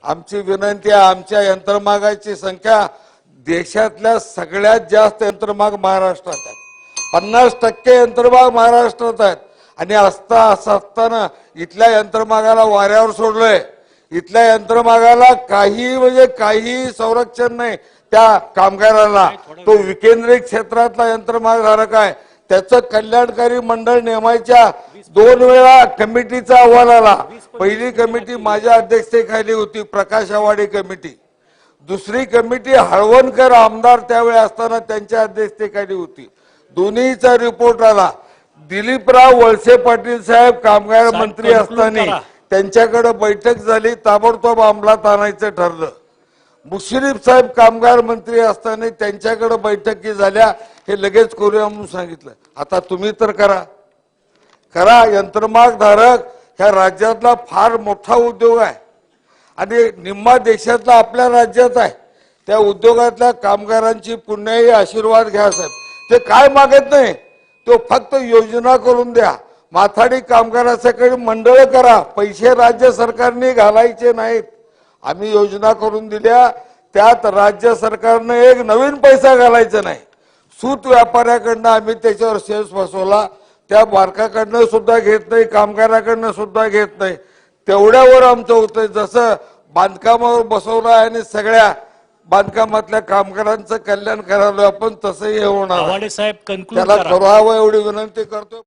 आमची विनंती आहे, आमच्या यंत्रमागाची संख्या देशातल्या सगळ्यात जास्त यंत्रमाग महाराष्ट्रात आहे. 50% यंत्रमाग महाराष्ट्रात आहेत. आणि असं असताना इथल्या यंत्रमागाला वाऱ्यावर सोडलंय. इथल्या यंत्रमागाला काही संरक्षण नाही. त्या कामगाराला तो विकेंद्रित क्षेत्रातला यंत्रमाग धारक आहे. त्याचं कल्याणकारी मंडळ नेमायच्या 2 वेळा कमिटीचा अहवाल आला. पहिली कमिटी माझ्या अध्यक्षतेखाली होती, प्रकाश आवाडे कमिटी. दुसरी कमिटी हळवणकर आमदार त्यावेळी असताना त्यांच्या अध्यक्षतेखाली होती. दोन्हीचा रिपोर्ट आला. दिलीपराव वळसे पाटील साहेब कामगार मंत्री असताना त्यांच्याकडे बैठक झाली, ताबडतोब अंमलात आणायचं ठरलं. मुश्रीफ साहेब कामगार मंत्री असताना त्यांच्याकडे बैठकी झाल्या, हे लगेच करूया म्हणून सांगितलं. आता तुम्ही तर करा. यंत्रमाग धारक ह्या राज्यातला फार मोठा उद्योग आहे आणि निम्मा देशातला आपल्या राज्यात आहे. त्या उद्योगातल्या कामगारांची पुण्याही आशीर्वाद घ्या साहेब. ते काय मागत नाही, तो फक्त योजना करून द्या. माथाडी कामगारासाठी मंडळ करा, पैसे राज्य सरकारने घालायचे नाहीत. आम्ही योजना करून दिल्या, त्यात राज्य सरकारनं एक नवीन पैसा घालायचा नाही. सूत व्यापाऱ्याकडनं आम्ही त्याच्यावर सेस बसवला, त्या बारकाकडनं सुद्धा घेत नाही, कामगाराकडनं सुद्धा घेत नाही. तेवढ्यावर आमचं होतंय. जसं बांधकामावर बसवलं आणि सगळ्या बांधकामातल्या कामगारांचं कल्याण करायला आपण, तसंही हे होणार. आवाडे साहेब त्याला करावं एवढी विनंती करतो.